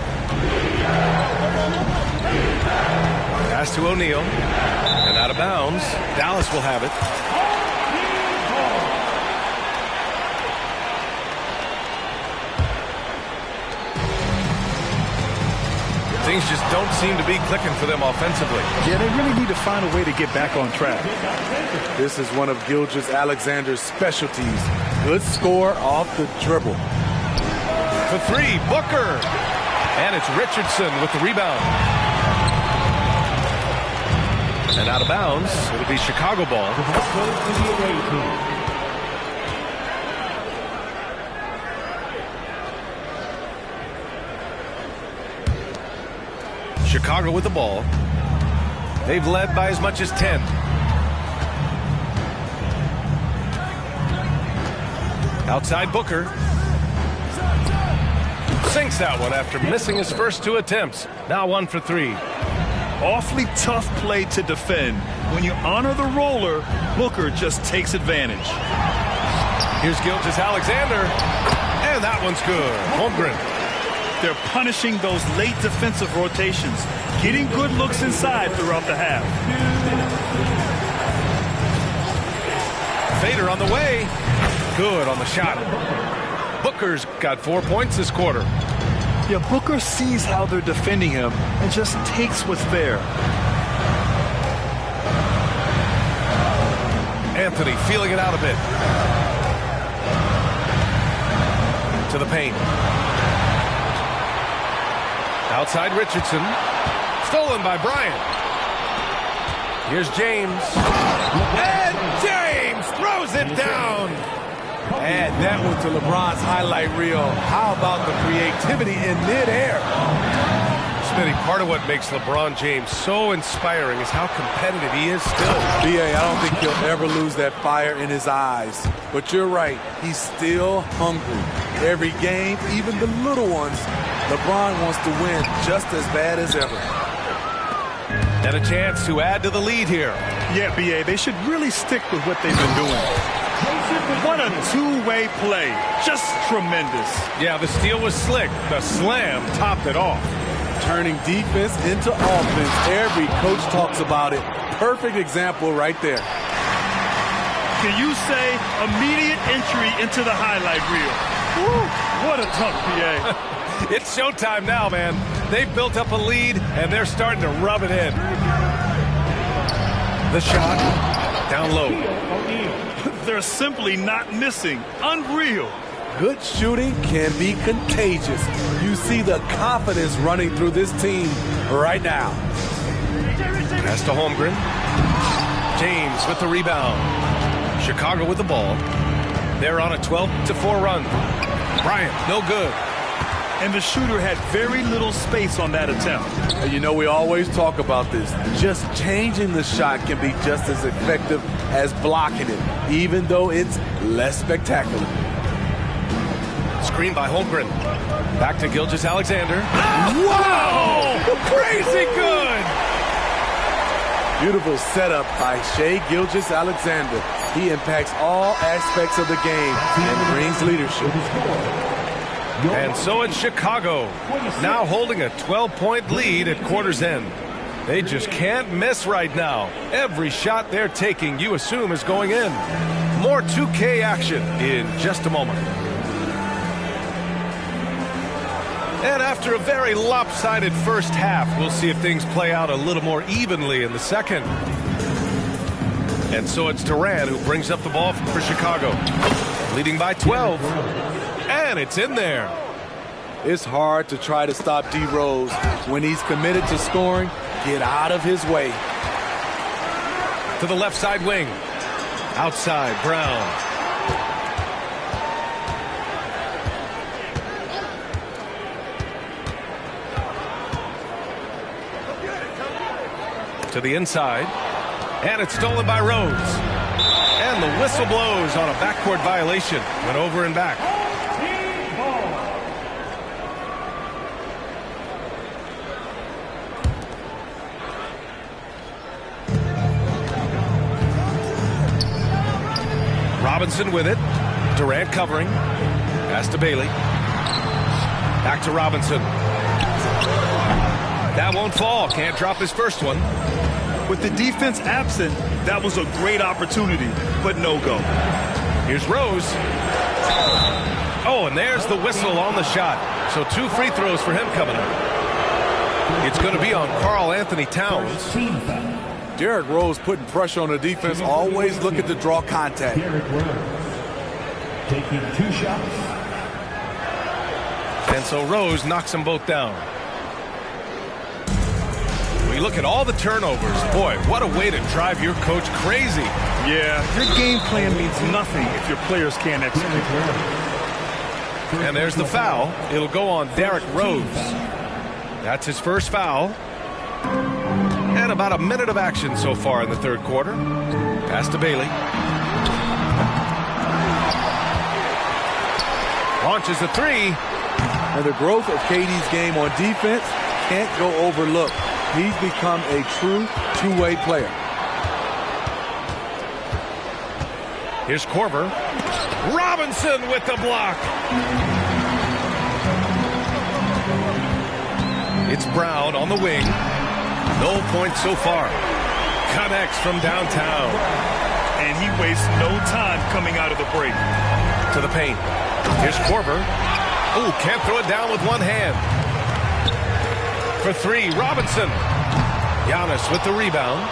H: Pass to O'Neal. And out of bounds. Dallas will have it. Things just don't seem to be clicking for them offensively.
J: Yeah, they really need to find a way to get back on track.
I: This is one of Gilgeous-Alexander's specialties. Good score off the dribble.
H: For 3, Booker. And it's Richardson with the rebound. And out of bounds, it'll be Chicago ball. Chicago with the ball. They've led by as much as 10. Outside Booker. Sinks that one after missing his first 2 attempts. Now 1 for 3.
J: Awfully tough play to defend. When you honor the roller, Booker just takes advantage.
H: Here's Gilgeous-Alexander. And that one's good. Holmgren.
J: They're punishing those late defensive rotations, getting good looks inside throughout the half.
H: Fader on the way. Good on the shot. Booker's got 4 points this quarter.
J: Yeah, Booker sees how they're defending him and just takes what's there.
H: Anthony feeling it out a bit. To the paint. Outside Richardson. Stolen by Bryant. Here's James. And James throws it down.
I: Add that one to LeBron's highlight reel. How about the creativity in midair?
H: Smitty, part of what makes LeBron James so inspiring is how competitive he is still.
I: B.A., I don't think he'll ever lose that fire in his eyes. But you're right, he's still hungry. Every game, even the little ones, LeBron wants to win just as bad as ever.
H: And a chance to add to the lead here.
J: Yeah, B.A., they should really stick with what they've been doing. What a two-way play. Just tremendous.
H: Yeah, the steal was slick. The slam topped it off.
I: Turning defense into offense. Every coach talks about it. Perfect example right there.
J: Can you say immediate entry into the highlight reel? Woo, what a dunk, B.A.
H: It's showtime now, man. They've built up a lead, and they're starting to rub it in. The shot down low.
J: They're simply not missing. Unreal.
I: Good shooting can be contagious. You see the confidence running through this team right now.
H: Pass to Holmgren. James with the rebound. Chicago with the ball. They're on a 12-4 run. Bryant, no good.
J: And the shooter had very little space on that attempt.
I: You know, we always talk about this. Just changing the shot can be just as effective as blocking it, even though it's less spectacular.
H: Screen by Holmgren. Back to Gilgeous-Alexander. Wow! Crazy good!
I: Beautiful setup by Shai Gilgeous-Alexander. He impacts all aspects of the game and brings leadership.
H: And so it's Chicago, now holding a 12-point lead at quarter's end. They just can't miss right now. Every shot they're taking, you assume, is going in. More 2K action in just a moment. And after a very lopsided first half, we'll see if things play out a little more evenly in the second. And so it's Durant who brings up the ball for Chicago, leading by 12. And it's in there.
I: It's hard to try to stop D. Rose. When he's committed to scoring, get out of his way.
H: To the left side wing. Outside, Brown. To the inside. And it's stolen by Rose. And the whistle blows on a backcourt violation. Went over and back. Robinson with it. Durant covering. Pass to Bailey. Back to Robinson. That won't fall. Can't drop his first one.
J: With the defense absent, that was a great opportunity, but no go.
H: Here's Rose. Oh, and there's the whistle on the shot. So 2 free throws for him coming up. It's going to be on Karl Anthony Towns.
I: Derrick Rose putting pressure on the defense, always looking to draw contact.
K: Derrick Rose taking 2 shots.
H: And so Rose knocks them both down. We look at all the turnovers. Boy, what a way to drive your coach crazy.
J: Yeah, your game plan means nothing if your players can't execute.
H: And there's the foul. It'll go on Derrick Rose. That's his first foul. And about a minute of action so far in the third quarter. Pass to Bailey. Launches a 3.
I: And the growth of KD's game on defense can't go overlooked. He's become a true two-way player.
H: Here's Korver. Robinson with the block. It's Brown on the wing. No points so far. Connects from downtown.
J: And he wastes no time coming out of the break.
H: To the paint. Here's Korver. Ooh, can't throw it down with one hand. For 3, Robinson. Giannis with the rebound.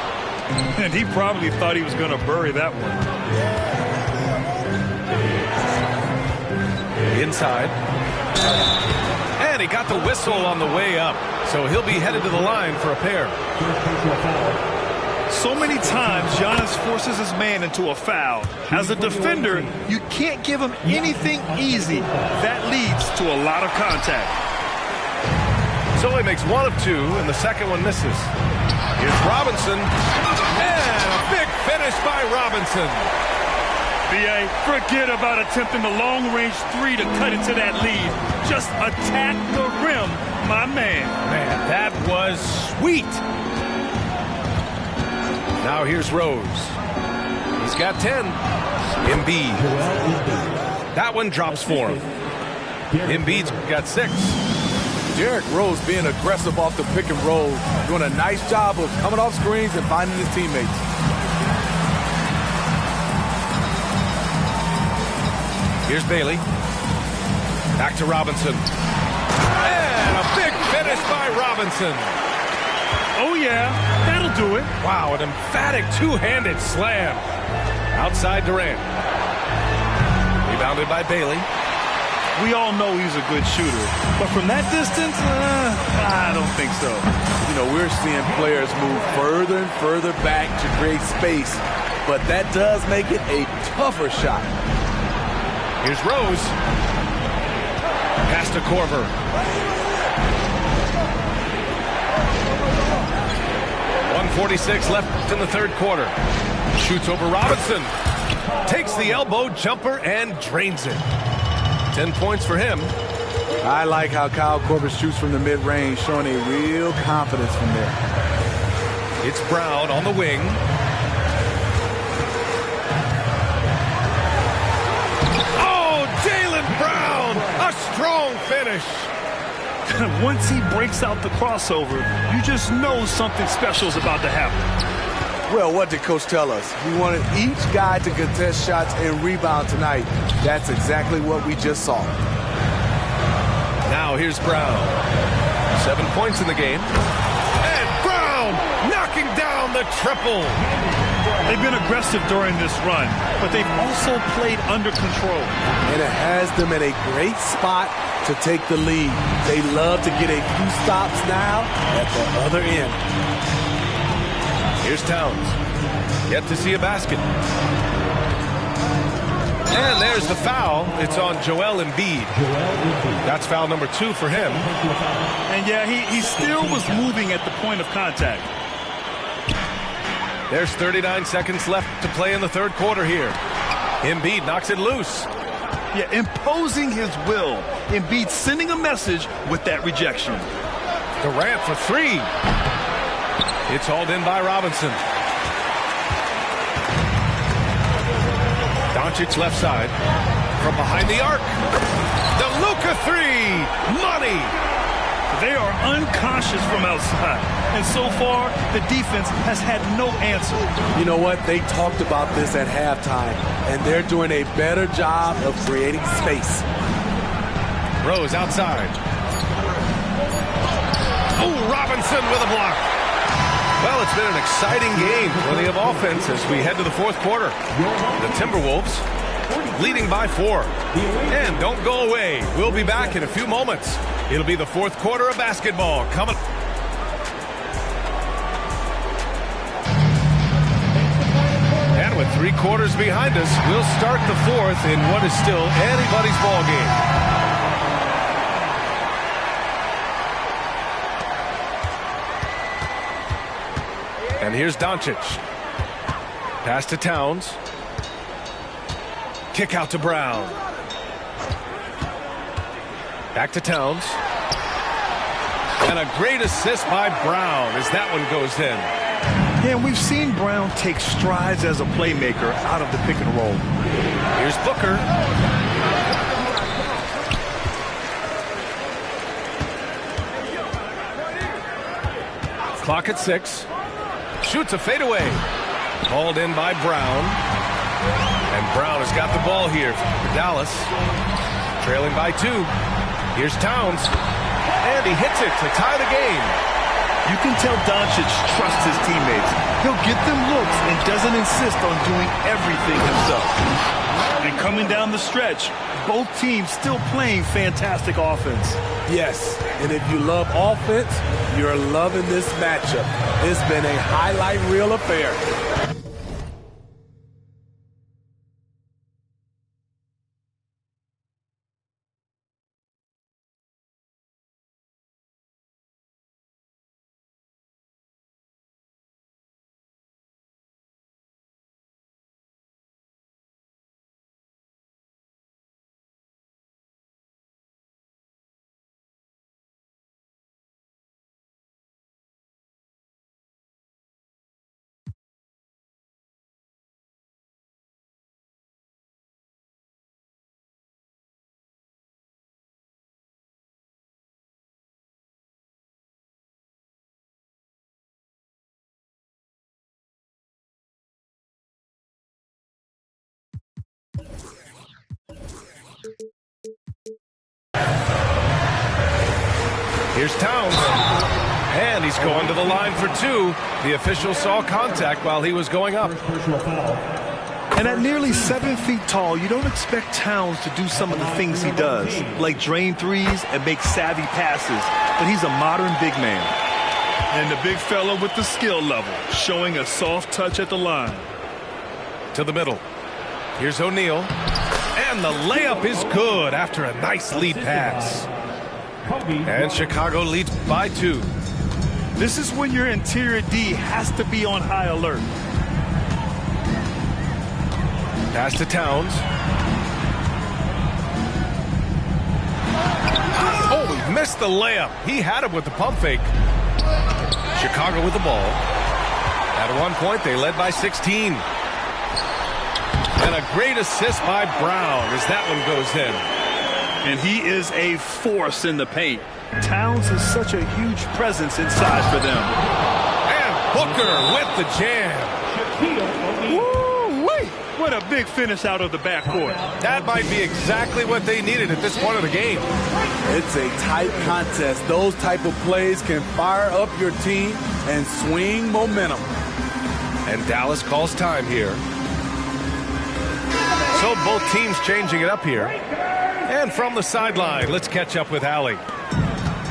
J: And he probably thought he was going to bury that one.
H: Inside. And he got the whistle on the way up. So he'll be headed to the line for a pair.
J: So many times, Giannis forces his man into a foul. As a defender, you can't give him anything easy. That leads to a lot of contact.
H: So he makes 1 of 2, and the second one misses. Here's Robinson. And a big finish by Robinson.
J: B.A., forget about attempting the long-range 3 to cut into that lead. Just attack the rim, my man.
H: Man, that was sweet. Now here's Rose. He's got 10. Embiid. That one drops for him. Embiid's got 6.
I: Derrick Rose being aggressive off the pick and roll, doing a nice job of coming off screens and finding his teammates.
H: Here's Bailey. Back to Robinson. And a big finish by Robinson.
J: Oh, yeah, that'll do it.
H: Wow, an emphatic two-handed slam. Outside Durant. Rebounded by Bailey.
J: We all know he's a good shooter, but from that distance, I don't think so.
I: You know, we're seeing players move further and further back to create space, but that does make it a tougher shot.
H: Here's Rose. Pass to Korver. .146 left in the third quarter. Shoots over Robinson. Takes the elbow jumper and drains it. 10 points for him.
I: I like how Kyle Korver shoots from the mid-range, showing a real confidence from there.
H: It's Brown on the wing. Oh, Jaylen Brown! A strong finish.
J: Once he breaks out the crossover, you just know something special is about to happen.
I: Well, what did Coach tell us? He wanted each guy to contest shots and rebound tonight. That's exactly what we just saw.
H: Now here's Brown. 7 points in the game. And Brown knocking down the triple.
J: They've been aggressive during this run, but they've also played under control.
I: And it has them in a great spot to take the lead. They love to get a few stops now at the other end.
H: Here's Towns. Yet to see a basket. And there's the foul. It's on Joel Embiid. That's foul number 2 for him.
J: And yeah, he still was moving at the point of contact.
H: There's 39 seconds left to play in the third quarter here. Embiid knocks it loose.
J: Yeah, imposing his will. Embiid sending a message with that rejection.
H: Durant for 3. It's hauled in by Robinson. Doncic left side. From behind the arc. The Luka 3. Money.
J: They are unconscious from outside. And so far, the defense has had no answer.
I: You know what? They talked about this at halftime, and they're doing a better job of creating space.
H: Rose outside. Oh, Robinson with a block. Well, it's been an exciting game. Plenty of offense as we head to the fourth quarter. The Timberwolves leading by 4. And don't go away. We'll be back in a few moments. It'll be the fourth quarter of basketball coming. And with 3 quarters behind us, we'll start the fourth in what is still anybody's ball game. And here's Doncic. Pass to Towns. Kick out to Brown. Back to Towns. And a great assist by Brown as that one goes in.
J: Yeah, we've seen Brown take strides as a playmaker out of the pick and roll.
H: Here's Booker. Clock at 6. Shoots a fadeaway. Hauled in by Brown. And Brown has got the ball here for Dallas. Trailing by 2. Here's Towns. And he hits it to tie the game.
J: You can tell Doncic trusts his teammates. He'll get them looks and doesn't insist on doing everything himself. And coming down the stretch, both teams still playing fantastic offense.
I: Yes, and if you love offense, you're loving this matchup. It's been a highlight reel affair.
H: Here's Towns. And he's going to the line for 2. The official saw contact while he was going up.
J: And at nearly 7 feet tall, you don't expect Towns to do some of the things he does, like drain threes and make savvy passes. But he's a modern big man. And the big fella with the skill level, showing a soft touch at the line.
H: To the middle. Here's O'Neal. And the layup is good after a nice lead pass. And Chicago leads by 2.
J: This is when your interior D has to be on high alert.
H: Pass to Towns. Oh, he missed the layup. He had him with the pump fake. Chicago with the ball. At one point, they led by 16. And a great assist by Brown as that one goes in.
J: And he is a force in the paint. Towns is such a huge presence inside for them.
H: And Booker with the jam.
J: Woo-wee! What a big finish out of the backcourt.
H: That might be exactly what they needed at this point of the game.
I: It's a tight contest. Those type of plays can fire up your team and swing momentum.
H: And Dallas calls time here. So both teams changing it up here. And from the sideline, let's catch up with Allie.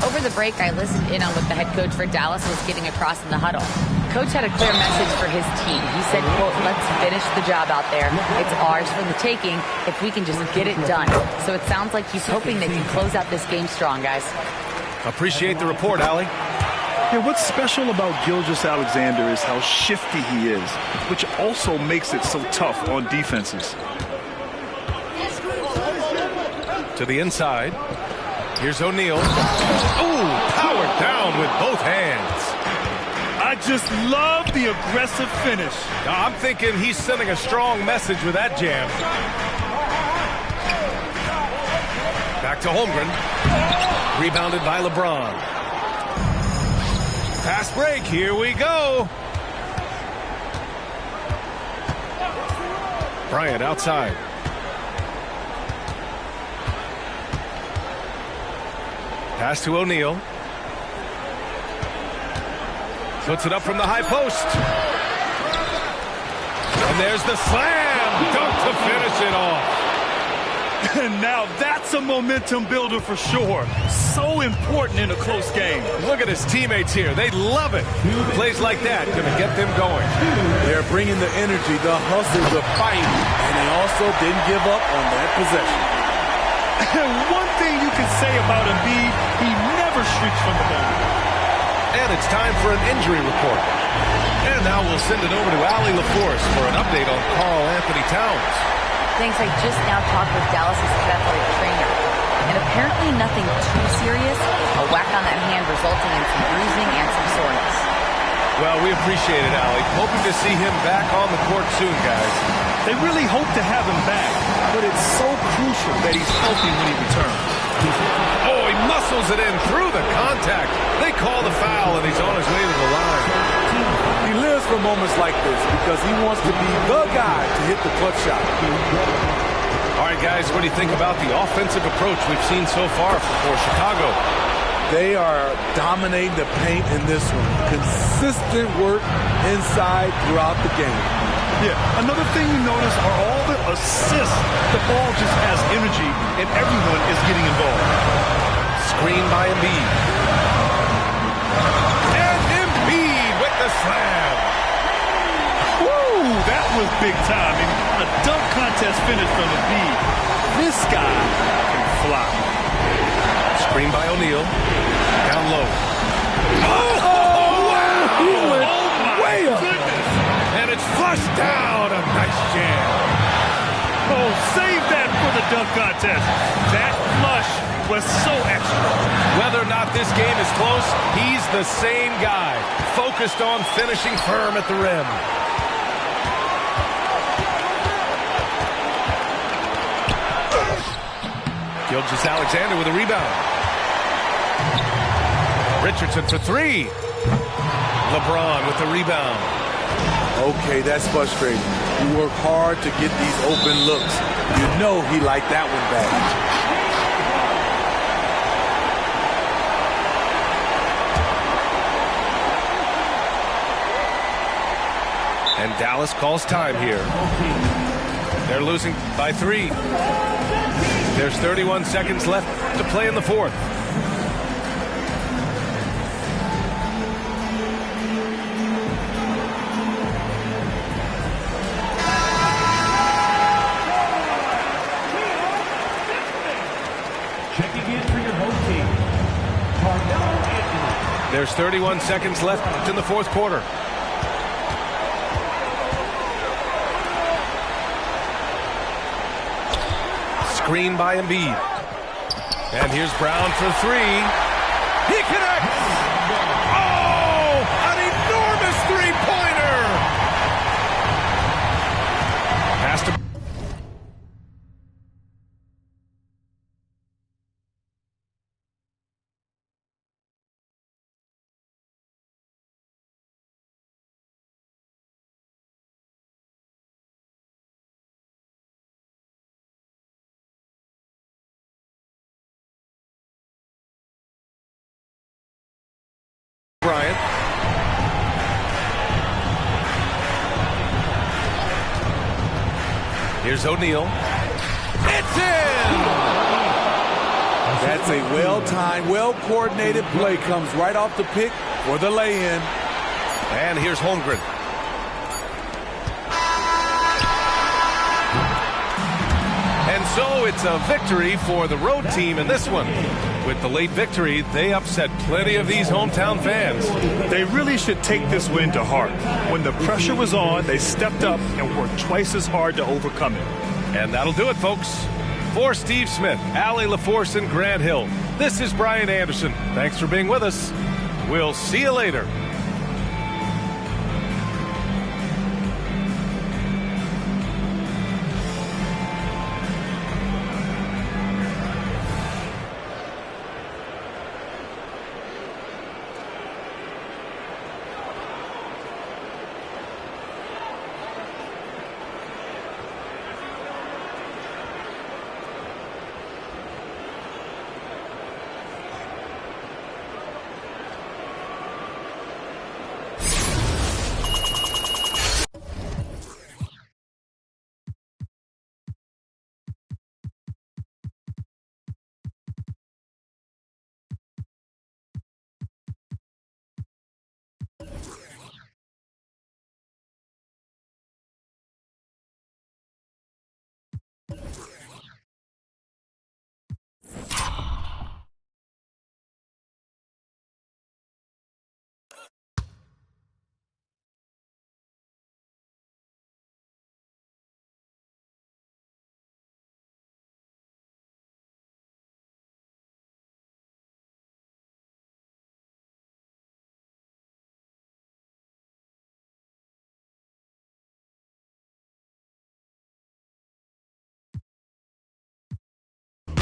L: Over the break, I listened in on what the head coach for Dallas was getting across in the huddle. Coach had a clear message for his team. He said, quote, let's finish the job out there. It's ours for the taking if we can just get it done. So it sounds like he's hoping they can close out this game strong, guys.
H: Appreciate the report, Allie.
J: Yeah, what's special about Gilgeous-Alexander is how shifty he is, which also makes it so tough on defenses.
H: To the inside. Here's O'Neal. Ooh, powered down with both hands.
J: I just love the aggressive finish.
H: Now, I'm thinking he's sending a strong message with that jam. Back to Holmgren. Rebounded by LeBron. Fast break. Here we go. Bryant outside. Pass to O'Neal. Puts it up from the high post. And there's the slam. Dunk to finish it off.
J: And now that's a momentum builder for sure. So important in a close game.
H: Look at his teammates here. They love it. Plays like that going to get them going.
I: They're bringing the energy, the hustle, the fight, and they also didn't give up on that possession.
J: And one thing you can say about Embiid, he never shrinks from the moment.
H: And it's time for an injury report. And now we'll send it over to Allie LaForce for an update on Karl Anthony Towns.
L: Thanks, I just now talked with Dallas' athletic trainer. And apparently nothing too serious. A whack on that hand resulting in some bruising and some soreness.
H: Well, we appreciate it, Allie. Hoping to see him back on the court soon, guys.
J: They really hope to have him back, but it's so crucial that he's healthy when he returns.
H: Oh, he muscles it in through the contact. They call the foul, and he's on his way to the line.
I: He lives for moments like this because he wants to be the guy to hit the clutch shot.
H: All right, guys, what do you think about the offensive approach we've seen so far for Chicago?
I: They are dominating the paint in this one. Consistent work inside throughout the game.
J: Yeah, another thing you notice are all the assists. The ball just has energy, and everyone is getting involved.
H: Screen by Embiid. And Embiid with the slam.
J: Woo, that was big time. A dunk contest finish from Embiid. This guy can fly.
H: Screen by O'Neal. Down low.
I: Oh, wow! He went way up.
H: And it's flushed down. A nice jam.
J: Oh, save that for the dunk contest. That flush was so extra.
H: Whether or not this game is close, he's the same guy. Focused on finishing firm at the rim. Gilgeous-Alexander with a rebound. Richardson for three. LeBron with the rebound.
I: Okay, that's frustrating. You work hard to get these open looks. You know he liked that one back.
H: And Dallas calls time here. They're losing by 3. There's 31 seconds left to play in the fourth. There's 31 seconds left in the fourth quarter. Screen by Embiid. And here's Brown for three. He connects! Oh, an enormous three-pointer! Pass to... Bryant. Here's O'Neal. It's in!
I: That's a well-timed, well-coordinated play. Comes right off the pick for the lay-in.
H: And here's Holmgren. And so it's a victory for the road team in this one. With the late victory, they upset plenty of these hometown fans.
J: They really should take this win to heart. When the pressure was on, they stepped up and worked twice as hard to overcome it.
H: And that'll do it, folks. For Steve Smith, Allie LaForce, and Grant Hill, this is Brian Anderson. Thanks for being with us. We'll see you later.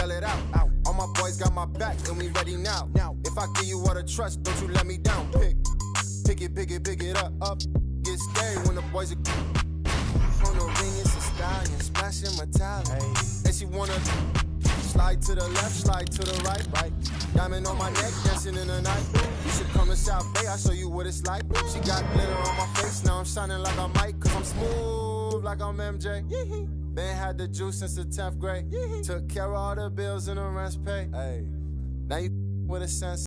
M: It out. All my boys got my back and we ready now. If I give you all the trust, don't you let me down. Pick it up. Get scary when the boys are on the ring. It's a stallion, splashing metallic. And she wanna slide to the left, slide to the right. Diamond on my neck, dancing in the night. You should come to South Bay, I'll show you what it's like. She got glitter on my face, now I'm shining like I might. Cause I'm smooth like I'm MJ. Been had the juice since the 10th grade. Took care of all the bills and the rents paid. Now you with a sense.